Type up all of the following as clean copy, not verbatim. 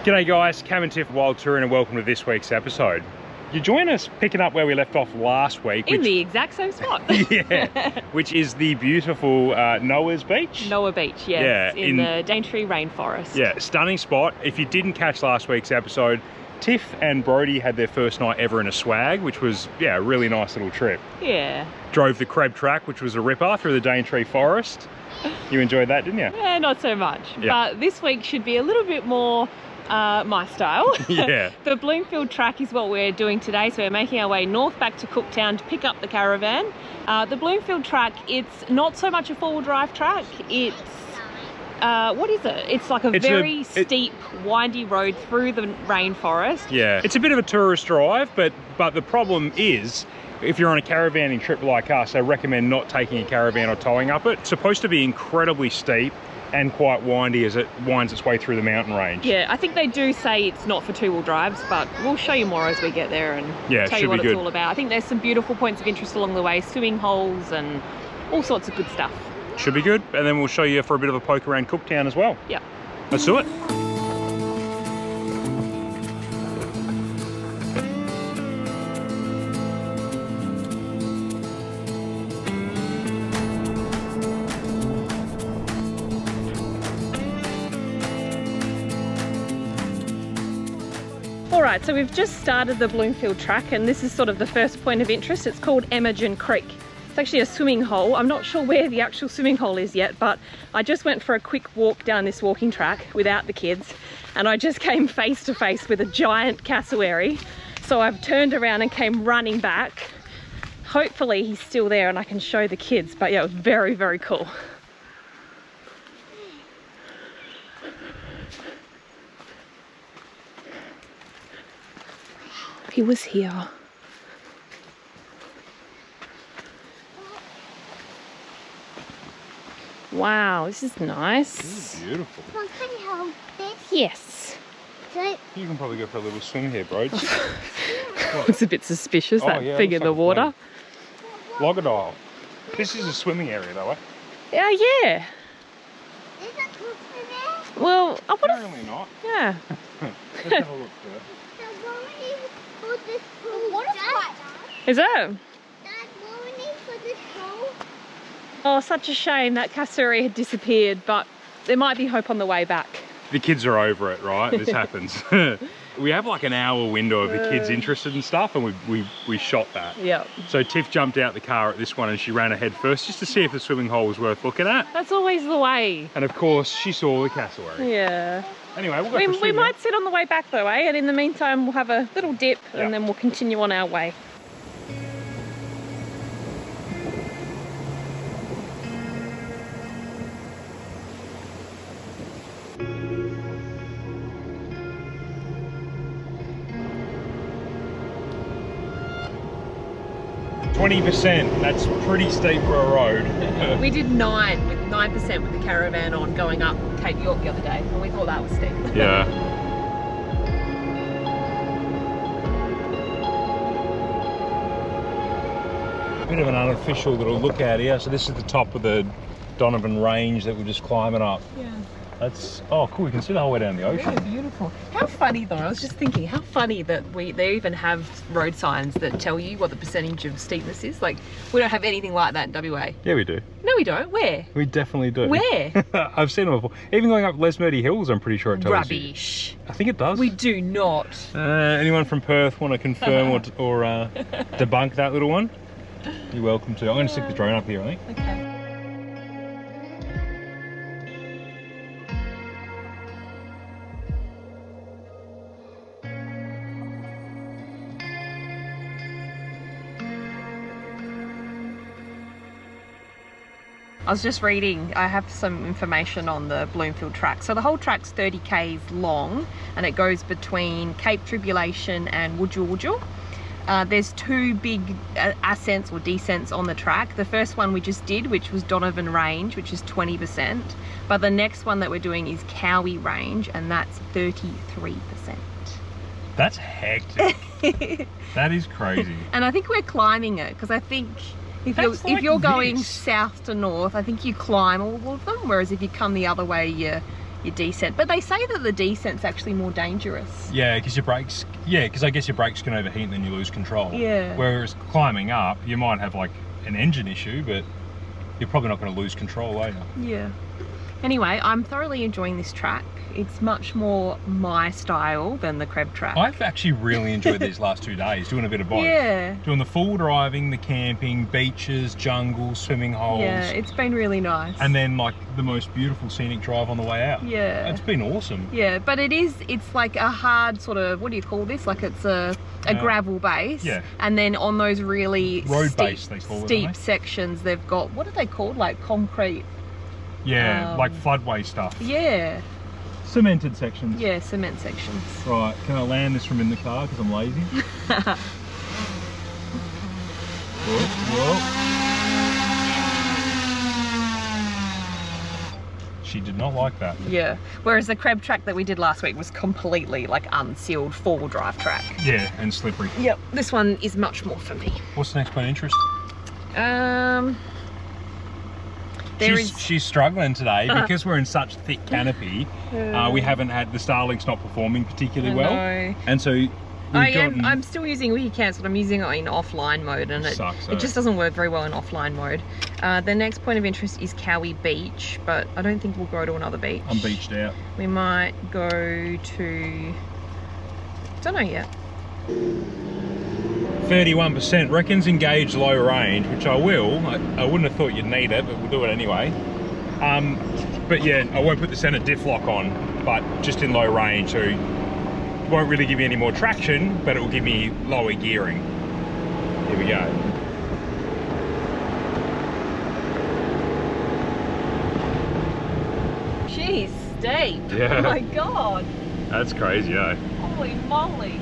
G'day guys, Cam and Tiff Wild Touring and welcome to this week's episode. You join us picking up where we left off last week. In the exact same spot. Yeah, which is the beautiful Noah's Beach. Noah Beach, yes, Yeah, in the Daintree rainforest. Yeah, stunning spot. If you didn't catch last week's episode, Tiff and Brodie had their first night ever in a swag, which was, yeah, a really nice little trip. Yeah. Drove the Cowie Track, which was a ripper through the Daintree forest. You enjoyed that, didn't you? Yeah, not so much. Yeah. But this week should be a little bit more my style. Yeah. The Bloomfield Track is what we're doing today, so we're making our way north back to Cooktown to pick up the Caravan. The Bloomfield Track, it's not so much a four-wheel drive track, it's what is it? It's like a very steep, windy road through the rainforest. Yeah, it's a bit of a tourist drive, but the problem is, if you're on a caravanning trip like us, I recommend not taking a caravan or towing up it. It's supposed to be incredibly steep and quite windy as it winds its way through the mountain range. Yeah, I think they do say it's not for two-wheel drives, but we'll show you more as we get there and tell you what it's all about. I think there's some beautiful points of interest along the way, swimming holes and all sorts of good stuff. Should be good, and then we'll show you for a bit of a poke around Cooktown as well. Yep. Let's do it. Alright, so we've just started the Bloomfield Track and this is sort of the first point of interest. It's called Emmagen Creek. It's actually a swimming hole. I'm not sure where the actual swimming hole is yet, but I just went for a quick walk down this walking track without the kids and I just came face to face with a giant cassowary. So I've turned around and came running back. Hopefully he's still there and I can show the kids, but yeah, it was very, very cool. He was here. Wow, this is nice. This is beautiful. Can I hold this? Yes. You can probably go for a little swim here, bro. It's a bit suspicious, that thing in the water. Logadile. This is a swimming area though, eh? Yeah, yeah. Is that good for there? Well, I would have... Apparently not. Yeah. Let's have a look first. The warning for this pool. Dad, Is it? Dad, warning for this pool. Oh, such a shame that cassowary had disappeared, but there might be hope on the way back. The kids are over it, right? This happens. We have like an hour window of the kids interested in stuff and we shot that. Yeah. So Tiff jumped out the car at this one and she ran ahead first just to see if the swimming hole was worth looking at. That's always the way. And of course she saw the cassowary. Yeah. Anyway, we'll go for a swim. We might sit on the way back though, eh? And in the meantime, we'll have a little dip and then we'll continue on our way. 20%, that's pretty steep for a road. We did 9% with the Caravan on going up Cape York the other day and we thought that was steep. Yeah. Bit of an unofficial little look out here. So this is the top of the Donovan Range that we're just climbing up. Yeah. That's, oh cool, you can see the whole way down the ocean. Yeah, beautiful. How funny though, I was just thinking, how funny that they even have road signs that tell you what the percentage of steepness is. Like, we don't have anything like that in WA. Yeah, we do. No, we don't. Where? We definitely do. Where? I've seen them before. Even going up Lesmurdy Hills, I'm pretty sure it tells you. Rubbish. I think it does. We do not. Anyone from Perth want to confirm or debunk that little one? You're welcome to. I'm going to stick the drone up here, I think. Okay. I was just reading, I have some information on the Bloomfield Track. So the whole track's 30 k's long and it goes between Cape Tribulation and Wujul. There's two big ascents or descents on the track. The first one we just did, which was Donovan Range, which is 20%. But the next one that we're doing is Cowie Range and that's 33%. That's hectic. That is crazy. And I think we're climbing it because I think if you're going south to north, I think you climb all of them, whereas if you come the other way, you your descent. But they say that the descent's actually more dangerous. Yeah, because your brakes. Yeah, because I guess your brakes can overheat and then you lose control. Yeah. Whereas climbing up, you might have like an engine issue, but you're probably not going to lose control, are you? Yeah. Anyway, I'm thoroughly enjoying this track. It's much more my style than the Creb track. I've actually really enjoyed these last 2 days, doing a bit of both. Yeah. Doing the full driving, the camping, beaches, jungles, swimming holes. Yeah, it's been really nice. And then like the most beautiful scenic drive on the way out. Yeah. It's been awesome. Yeah, but it's like a hard sort of, what do you call this? Like it's a gravel base. Yeah. And then on those really road base, they call it, steep sections, they've got, what are they called? Like concrete. Yeah, like floodway stuff. Yeah. Cemented sections. Yeah, cement sections. Right, can I land this from in the car because I'm lazy? Whoa. She did not like that. Yeah, whereas the Creb track that we did last week was completely like unsealed four-wheel drive track. Yeah, and slippery. Yep, this one is much more for me. What's the next point of interest? She's struggling today because we're in such thick canopy. We haven't had, the Starlink's not performing particularly well. And so I'm still using Wikicamps, but I'm using it in offline mode, and it just doesn't work very well in offline mode. The next point of interest is Cowie Beach, but I don't think we'll go to another beach. I'm beached out. We might go to, don't know yet. 31% reckons engage low range, which I will. I wouldn't have thought you'd need it, but we'll do it anyway. But yeah, I won't put the centre diff lock on, but just in low range, so it won't really give me any more traction, but it will give me lower gearing. Here we go. Jeez, steep. Yeah. Oh my god. That's crazy, eh? Holy moly.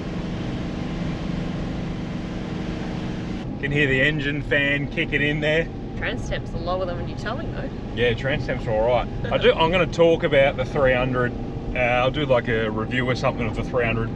Can hear the engine fan kicking in there. Trans temps are lower than when you're towing though. Yeah, trans temps are all right. I'm going to talk about the 300. I'll do like a review or something of the 300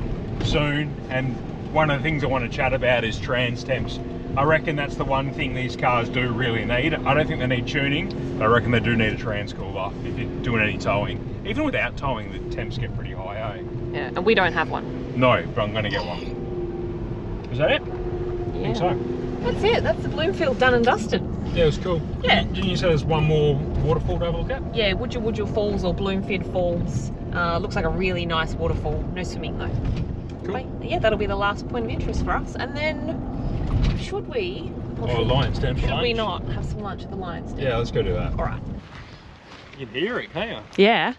soon. And one of the things I want to chat about is trans temps. I reckon that's the one thing these cars do really need. I don't think they need tuning, but I reckon they do need a trans cooler if you're doing any towing. Even without towing, the temps get pretty high, eh? Yeah, and we don't have one. No, but I'm going to get one. Is that it? Yeah. I think so. That's it, that's the Bloomfield done and dusted. Yeah, it was cool. Yeah. Didn't you say there's one more waterfall to have a look at? Yeah, Woodja Falls or Bloomfield Falls. Looks like a really nice waterfall. No swimming though. Cool. But yeah, that'll be the last point of interest for us. And then, should we? Lion's Den for lunch. Should we not have some lunch at the Lion's Den? Yeah, let's go do that. All right. You can hear it, can't you? Yeah.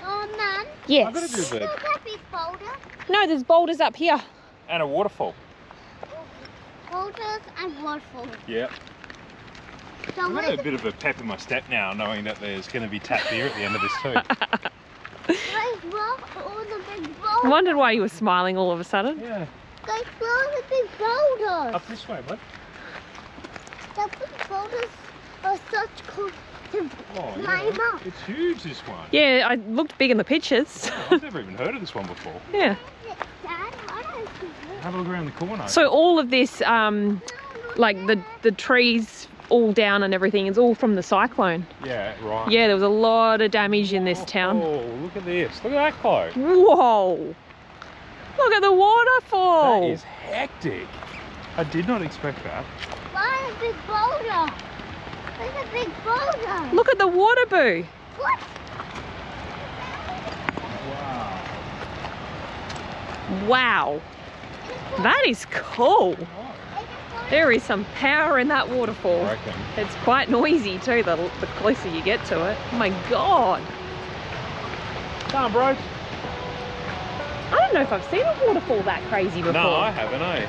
Oh, Mum. Yes. I've got to do the... Look at this boulder. No, there's boulders up here. And a waterfall. Boulders and waterfalls. Yep. So I've got a bit of a pep in my step now, knowing that there's going to be tap beer at the end of this too. Guys, look all the big boulders. I wondered why you were smiling all of a sudden. Yeah. Guys, look at the big boulders. Up this way, bud. The big boulders are such cool to climb up. It's huge, this one. Yeah, I looked big in the pictures. I've never even heard of this one before. Yeah. Dad, I don't see it. Have a look around the corner. So all of this, like the trees all down and everything, is all from the cyclone. Yeah, right. Yeah, there was a lot of damage in this town. Oh, look at this. Look at that, Chloe. Whoa! Look at the waterfall. That is hectic. I did not expect that. Why a big boulder? There's a big boulder. Look at the water boo. What? Wow. Wow. That is cool. There is some power in that waterfall. I reckon. It's quite noisy too, the closer you get to it. Oh my god. Come on, bro. I don't know if I've seen a waterfall that crazy before. No, I haven't, eh?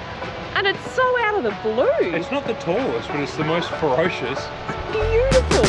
And it's so out of the blue. It's not the tallest, but it's the most ferocious. Beautiful.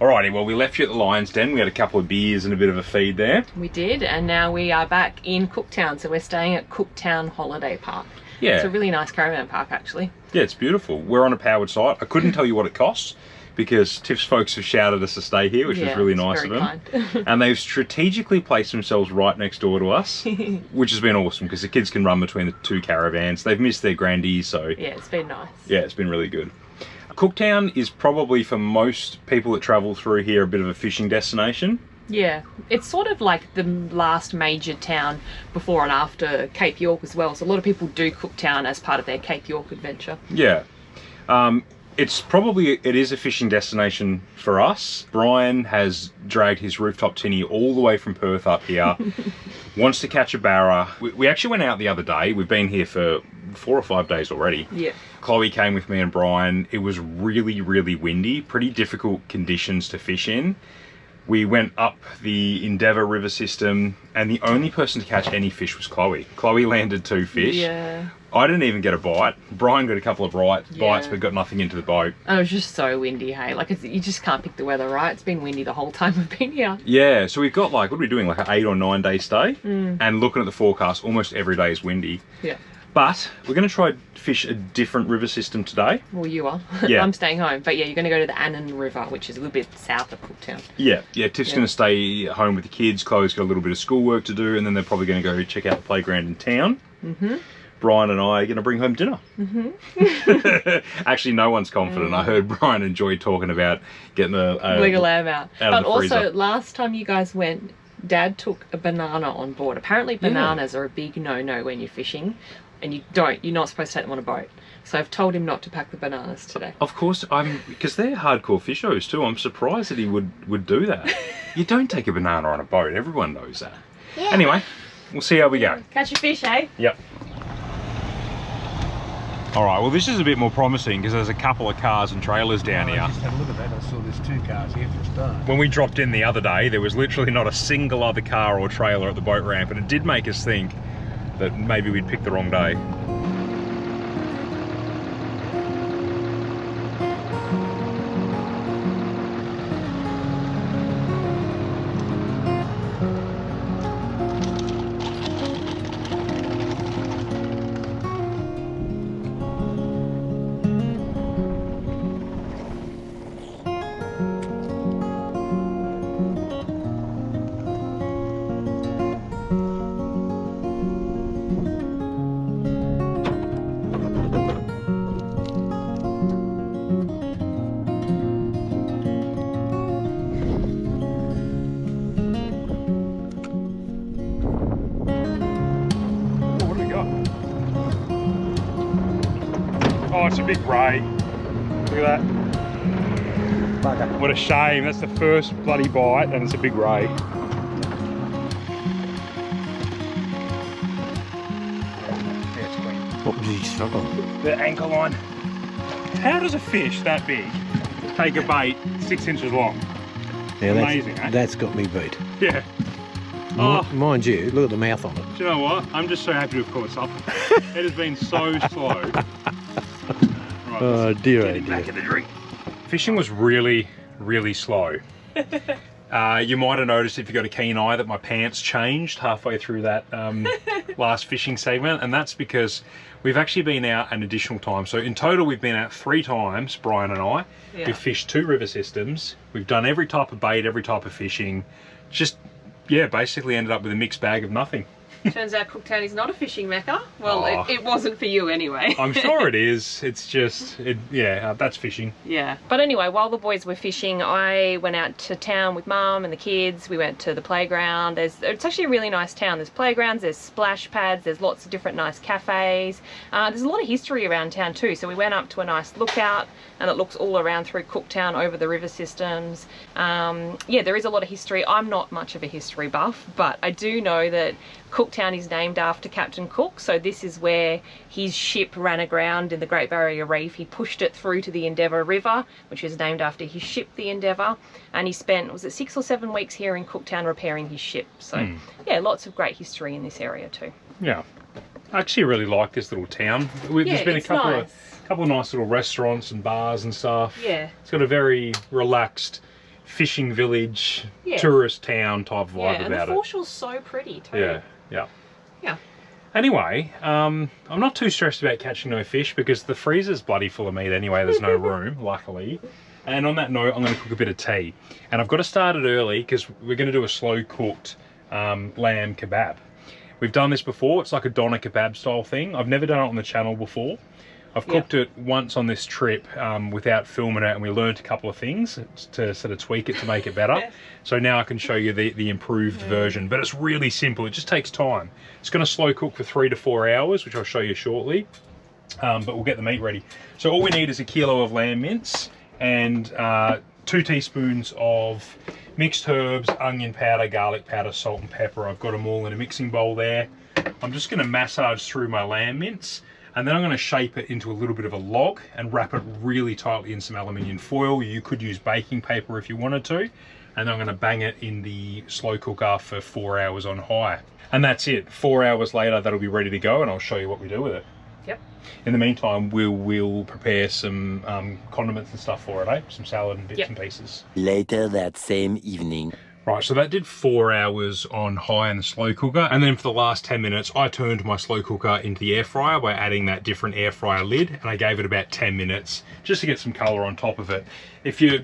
Alrighty, well we left you at the Lion's Den. We had a couple of beers and a bit of a feed there. We did, and now we are back in Cooktown. So we're staying at Cooktown Holiday Park. Yeah. It's a really nice caravan park, actually. Yeah, it's beautiful. We're on a powered site. I couldn't tell you what it costs because Tiff's folks have shouted us to stay here, which was really nice of them. And they've strategically placed themselves right next door to us, which has been awesome because the kids can run between the two caravans. They've missed their grandies, so... Yeah, it's been nice. Yeah, it's been really good. Cooktown is probably, for most people that travel through here, a bit of a fishing destination. Yeah, it's sort of like the last major town before and after Cape York as well. So a lot of people do Cooktown as part of their Cape York adventure. Yeah. It is a fishing destination for us. Brian has dragged his rooftop tinny all the way from Perth up here. Wants to catch a barra. We actually went out the other day. We've been here for 4 or 5 days already. Yeah. Chloe came with me and Brian. It was really, really windy. Pretty difficult conditions to fish in. We went up the Endeavour River system, and the only person to catch any fish was Chloe. Chloe landed 2 fish. Yeah. I didn't even get a bite. Brian got a couple of bites, but got nothing into the boat. And it was just so windy, hey? Like, you just can't pick the weather, right? It's been windy the whole time we've been here. Yeah, so we've got, like, what are we doing, like an 8 or 9 day stay? And looking at the forecast, almost every day is windy. Yeah. But we're going to try fish a different river system today. Well, you are. Yeah. I'm staying home. But yeah, you're going to go to the Annan River, which is a little bit south of Cooktown. Yeah, Tiff's going to stay home with the kids. Chloe's got a little bit of schoolwork to do, and then they're probably going to go check out the playground in town. Brian and I are going to bring home dinner. Actually, no one's confident. I heard Brian enjoy talking about getting the wiggle lamb out. But also, last time you guys went, Dad took a banana on board. Apparently, bananas are a big no-no when you're fishing. And you're not supposed to take them on a boat. So I've told him not to pack the bananas today. Of course, because they're hardcore fishers too. I'm surprised that he would do that. You don't take a banana on a boat. Everyone knows that. Yeah. Anyway, we'll see how we go. Catch your fish, eh? Yep. All right, well this is a bit more promising because there's a couple of cars and trailers down here. I just had a look at that. I saw there's 2 cars here for a start. When we dropped in the other day, there was literally not a single other car or trailer at the boat ramp, and it did make us think that maybe we'd picked the wrong day. Oh, it's a big ray. Look at that. Bugger. What a shame. That's the first bloody bite and it's a big ray. What was he struggling? The anchor line. How does a fish that big take a bait 6 inches long? Yeah, amazing, eh? That's got me beat. Yeah. Oh. Mind you, look at the mouth on it. Do you know what? I'm just so happy to have caught something. It has been so slow. Right, Oh dear, oh back dear. in the drink. Fishing was really, really slow. You might have noticed if you got a keen eye that my pants changed halfway through that last fishing segment, and that's because we've actually been out an additional time. So in total we've been out 3 times, Brian and I. Yeah. We've fished 2 river systems. We've done every type of bait, every type of fishing. Just, yeah, basically ended up with a mixed bag of nothing. Turns out Cooktown is not a fishing mecca. Well, Oh. it wasn't for you anyway. I'm sure it is. It's just, that's fishing. Yeah. But anyway, while the boys were fishing, I went out to town with Mum and the kids. We went to the playground. It's actually a really nice town. There's playgrounds, there's splash pads, there's lots of different nice cafes. There's a lot of history around town too. So we went up to a nice lookout and it looks all around through Cooktown over the river systems. Yeah, there is a lot of history. I'm not much of a history buff, but I do know that Cooktown is named after Captain Cook, so this is where his ship ran aground in the Great Barrier Reef. He pushed it through to the Endeavour River, which is named after his ship, the Endeavour, and he spent, was it 6 or 7 weeks here in Cooktown repairing his ship. So yeah, lots of great history in this area too. Yeah, I actually really like this little town. There's been a couple of nice little restaurants and bars and stuff. Yeah. It's got a very relaxed fishing village, Yeah. tourist town type vibe Yeah, and about the it. foreshore's so pretty too. Yeah, yeah. Yeah. Anyway, I'm not too stressed about catching no fish because the freezer's bloody full of meat anyway. There's no room, luckily. And on that note, I'm going to cook a bit of tea. And I've got to start it early because we're going to do a slow cooked lamb kebab. We've done this before. It's like a doner kebab style thing. I've never done it on the channel before. I've cooked it once on this trip without filming it, and we learned a couple of things to sort of tweak it to make it better. So now I can show you the improved version, but it's really simple. It just takes time. It's going to slow cook for 3 to 4 hours, which I'll show you shortly, but we'll get the meat ready. So all we need is a kilo of lamb mince and 2 teaspoons of mixed herbs, onion powder, garlic powder, salt and pepper. I've got them all in a mixing bowl there. I'm just going to massage through my lamb mince, and then I'm going to shape it into a little bit of a log and wrap it really tightly in some aluminium foil. You could use baking paper if you wanted to. And then I'm going to bang it in the slow cooker for 4 hours on high. And that's it. 4 hours later, that'll be ready to go, and I'll show you what we do with it. Yep. In the meantime, we'll prepare some condiments and stuff for it, eh? Some salad and bits and pieces. Later that same evening. Right, so that did 4 hours on high in the slow cooker, and then for the last 10 minutes I turned my slow cooker into the air fryer by adding that different air fryer lid, and I gave it about 10 minutes just to get some colour on top of it. If you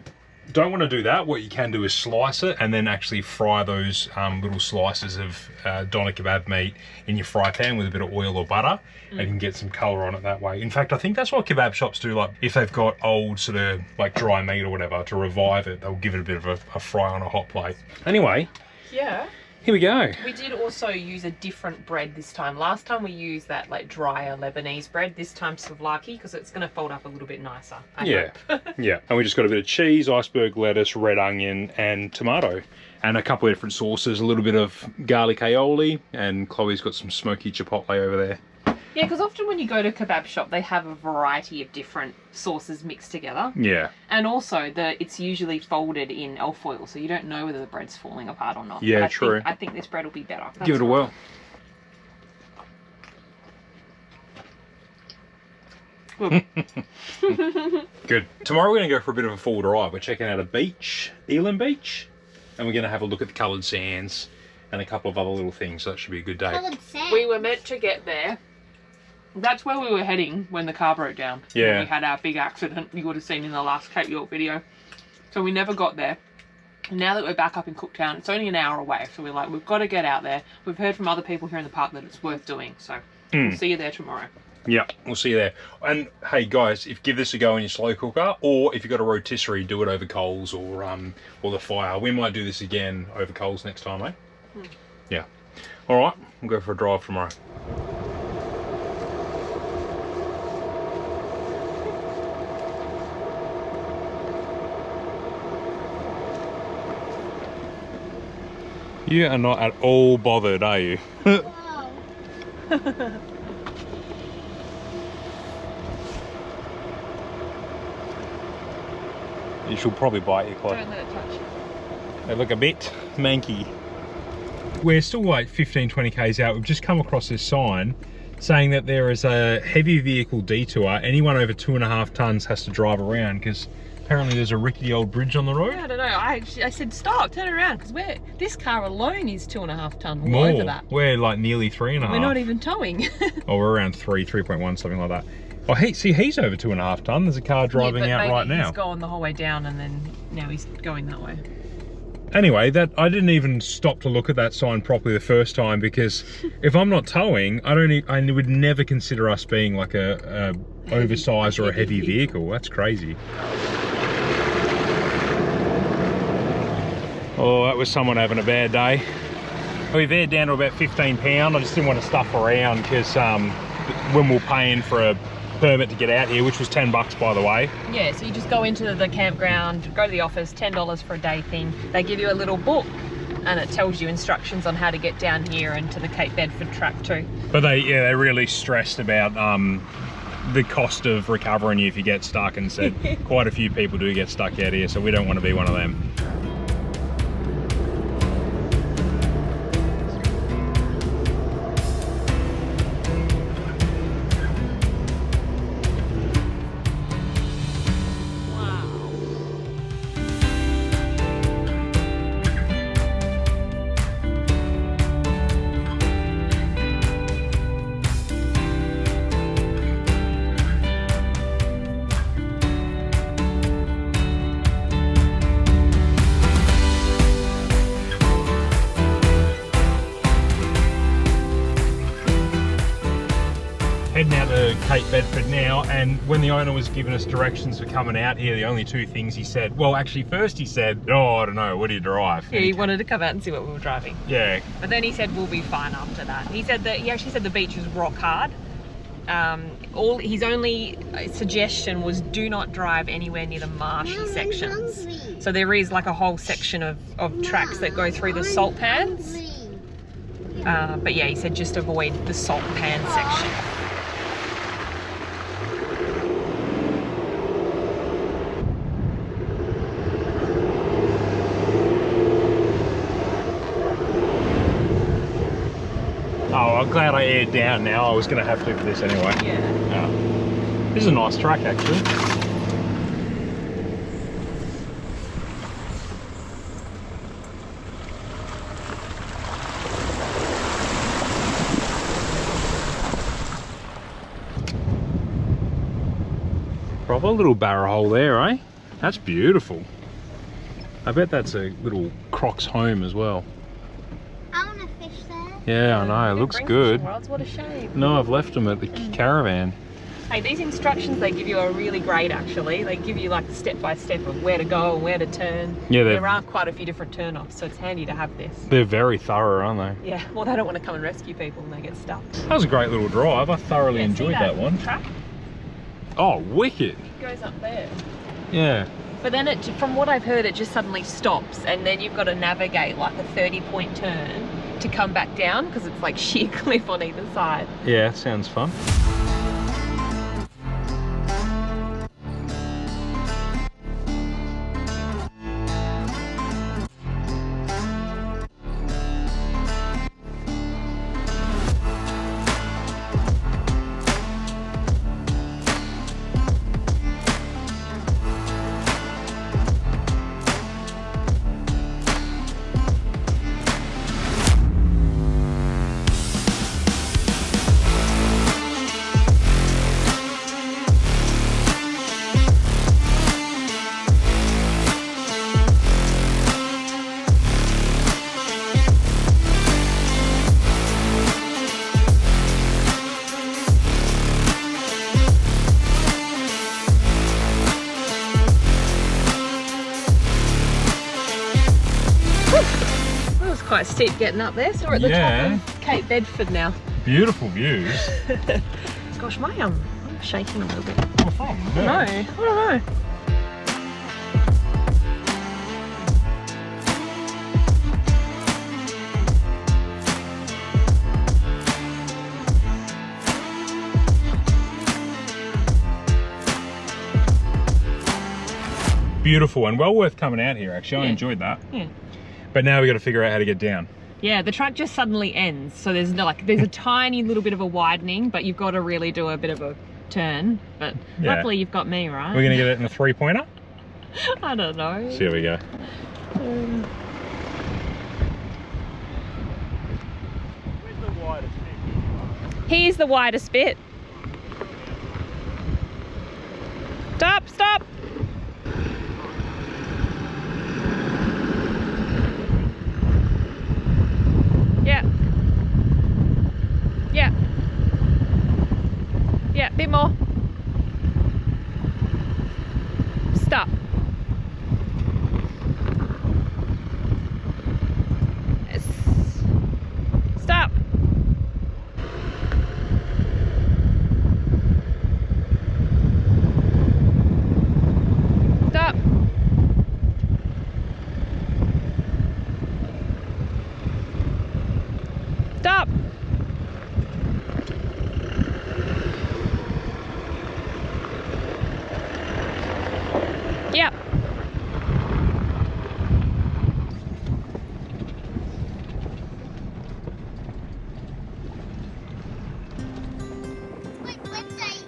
don't want to do that, what you can do is slice it and then actually fry those little slices of doner kebab meat in your fry pan with a bit of oil or butter, and you can get some colour on it that way. In fact, I think that's what kebab shops do, like if they've got old sort of like dry meat or whatever, to revive it, they'll give it a bit of a fry on a hot plate. Anyway, Yeah. here we go. We did also use a different bread this time. Last time we used that like drier Lebanese bread. This time souvlaki, because it's going to fold up a little bit nicer. I hope. Yeah. And we just got a bit of cheese, iceberg lettuce, red onion, and tomato. And a couple of different sauces, a little bit of garlic aioli, and Chloe's got some smoky chipotle over there. Yeah, because often when you go to a kebab shop, they have a variety of different sauces mixed together. Yeah. And also, it's usually folded in alfoil, so you don't know whether the bread's falling apart or not. Yeah, but true. I think this bread will be better. Give it a whirl. Good. Good. Tomorrow we're going to go for a bit of a full drive. We're checking out a beach, Elim Beach, and we're going to have a look at the coloured sands and a couple of other little things, so that should be a good day. Coloured sand. We were meant to get there. That's where we were heading when the car broke down. Yeah. When we had our big accident you would have seen in the last Cape York video. So we never got there. Now that we're back up in Cooktown, it's only an hour away. So we're like, we've got to get out there. We've heard from other people here in the park that it's worth doing. So we'll see you there tomorrow. Yeah, we'll see you there. And hey guys, give this a go in your slow cooker, or if you've got a rotisserie, do it over coals or the fire. We might do this again over coals next time, eh? Yeah. All right, we'll go for a drive tomorrow. You are not at all bothered, are you? Wow. You should probably bite your clothes. Don't let it touch. They look a bit manky. We're still like 15-20 k's out. We've just come across this sign saying that there is a heavy vehicle detour. Anyone over 2.5 tons has to drive around because apparently there's a rickety old bridge on the road. Yeah, I don't know. I said stop, turn around, because this car alone is 2.5 tonne. All More. over that. We're like nearly 3.5. We're not even towing. Oh, we're around 3.1, something like that. Oh, he's over 2.5 tonne. There's a car driving out right now. He's going the whole way down, and then now he's going that way. Anyway, I didn't even stop to look at that sign properly the first time, because if I'm not towing, I would never consider us being like a oversized or a heavy vehicle. That's crazy. Oh, that was someone having a bad day. We've aired down to about 15 pound. I just didn't want to stuff around because when we were paying for a permit to get out here, which was $10 by the way. Yeah, so you just go into the campground, go to the office, $10 for a day thing. They give you a little book and it tells you instructions on how to get down here and to the Cape Bedford track too. But they really stressed about the cost of recovering you if you get stuck, and said quite a few people do get stuck out here, so we don't want to be one of them. Heading out to Cape Bedford now, and when the owner was giving us directions for coming out here, the only two things he said, well actually first he said, oh I don't know, what do you drive? Yeah, he wanted to come out and see what we were driving. Yeah. But then he said we'll be fine after that. He actually said the beach was rock hard. His only suggestion was do not drive anywhere near the marshy sections. So there is like a whole section of tracks that go through the salt pans. But yeah, he said just avoid the salt pan section. Oh, I'm glad I aired down now. I was going to have to for this anyway. Yeah. This is a nice track actually. Proper little barra hole there, eh? That's beautiful. I bet that's a little Crocs home as well. I want to fish there. Yeah, I know, it looks good. What a shame. No, I've left them at the caravan. Hey, these instructions they give you are really great actually. They give you like the step-by-step of where to go and where to turn. Yeah, there are quite a few different turn-offs, so it's handy to have this. They're very thorough, aren't they? Yeah, well they don't want to come and rescue people and they get stuck. That was a great little drive. I thoroughly enjoyed that one. Track Oh, wicked. it goes up there. Yeah. But then from what I've heard, it just suddenly stops and then you've got to navigate like a 30-point turn to come back down because it's like sheer cliff on either side. Yeah, sounds fun. Quite steep getting up there, so we're at the top of Cape Bedford now. Beautiful views. Gosh, I'm shaking a little bit. Oh, fun. Yeah. I don't know. Beautiful and well worth coming out here actually. I enjoyed that. Yeah. But now we got to figure out how to get down. Yeah, the track just suddenly ends. So there's a tiny little bit of a widening, but you've got to really do a bit of a turn. But luckily you've got me, right? We're going to get it in a three-pointer? I don't know. So here we go. Where's the widest bit? Here's the widest bit. Stop, stop. Yeah. Yeah. Yeah, bit more. Stop. Stop. Stop. Stop. Yep. Wait, Wednesday.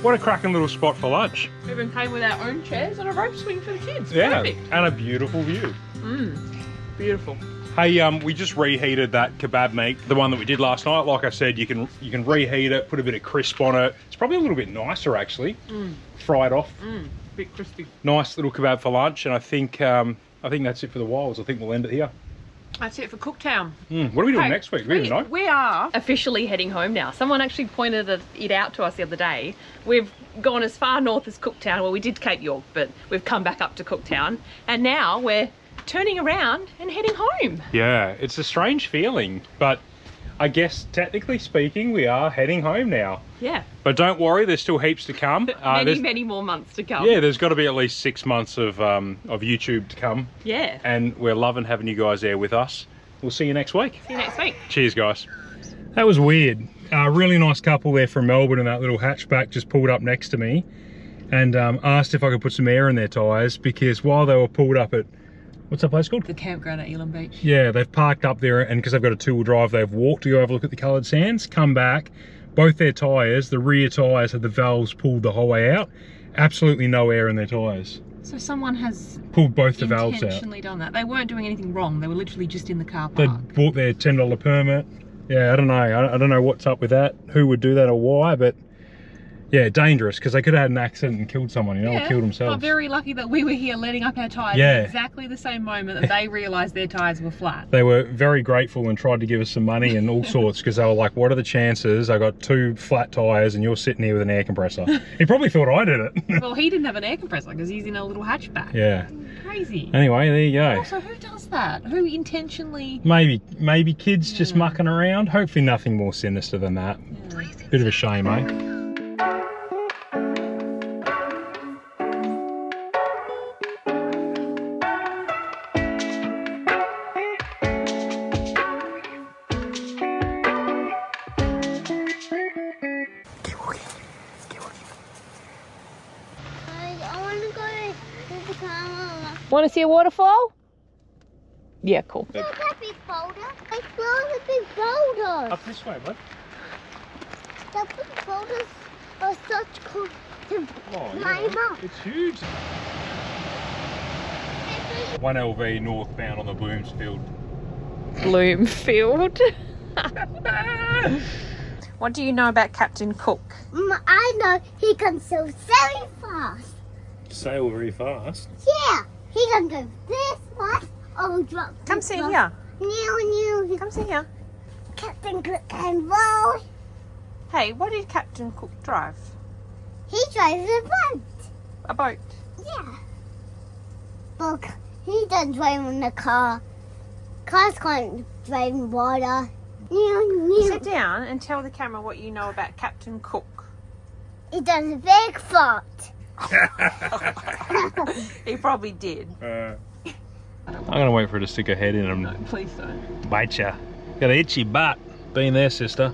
What a cracking little spot for lunch. We even came with our own chairs and a rope swing for the kids. Yeah, Perfect. and a beautiful view. Beautiful. Hey, we just reheated that kebab meat, the one that we did last night. Like I said, you can reheat it, put a bit of crisp on it. It's probably a little bit nicer actually. fry it off. Bit crispy. Nice little kebab for lunch, and I think that's it for the wilds. I think we'll end it here. That's it for Cooktown. What are we doing next week? We don't know. We are officially heading home now. Someone actually pointed it out to us the other day. We've gone as far north as Cooktown. Well, we did Cape York, but we've come back up to Cooktown. And now we're turning around and heading home. Yeah, it's a strange feeling, but I guess technically speaking, we are heading home now. Yeah. But don't worry, there's still heaps to come. Many more months to come. Yeah, there's got to be at least 6 months of YouTube to come. Yeah. And we're loving having you guys there with us. We'll see you next week. See you next week. Cheers, guys. That was weird. A really nice couple there from Melbourne in that little hatchback just pulled up next to me and asked if I could put some air in their tyres, because while they were pulled up at, what's that place called? The campground at Elim Beach. Yeah, they've parked up there, and because they've got a two-wheel drive, they've walked to go have a look at the coloured sands, come back. Both their tyres, the rear tyres, had the valves pulled the whole way out. Absolutely no air in their tyres. So someone has pulled both the valves out. Intentionally done that. They weren't doing anything wrong. They were literally just in the car They park. bought their $10 permit. Yeah, I don't know. I don't know what's up with that, who would do that or why, but yeah, dangerous, because they could have had an accident and killed someone, you know, or killed themselves. But very lucky that we were here letting up our tyres at exactly the same moment that they realised their tyres were flat. They were very grateful and tried to give us some money and all sorts, because they were like, what are the chances I got 2 flat tyres and you're sitting here with an air compressor? He probably thought I did it. Well, he didn't have an air compressor because he's in a little hatchback. Yeah. Crazy. Anyway, there you go. Also, who does that? Who intentionally... Maybe kids just mucking around. Hopefully nothing more sinister than that. Yeah. Bit of a shame, eh? Want to see a waterfall? Yeah, cool. Look at that big boulder. I saw the big boulders. Up this way, bud. The big boulders are such cool to climb up. It's huge. 1 LV northbound on the Bloomfield. Bloomfield. What do you know about Captain Cook? I know he can sail very fast. Sail very fast? Yeah, he can go this fast or drop. Come sit here. New. Come sit here. Captain Cook can roll. Hey, what did Captain Cook drive? He drives a boat. A boat? Yeah. Look, he doesn't drive in the car. Cars can't drive in water. Sit down and tell the camera what you know about Captain Cook. He does a big fart. He probably did. I'm gonna wait for her to stick her head in and No, please don't. bite ya. Got an itchy butt. Been there, sister.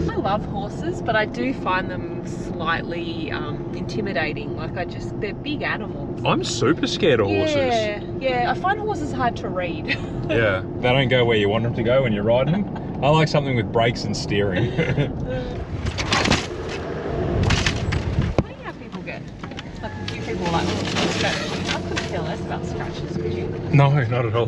I love horses, but I do find them slightly intimidating. Like they're big animals. I'm super scared of horses. Yeah. I find horses hard to read. Yeah, they don't go where you want them to go when you're riding them. I like something with brakes and steering. Funny how people get, like a few people are like, oh, scratches. I couldn't care less about scratches, could you? No, not at all.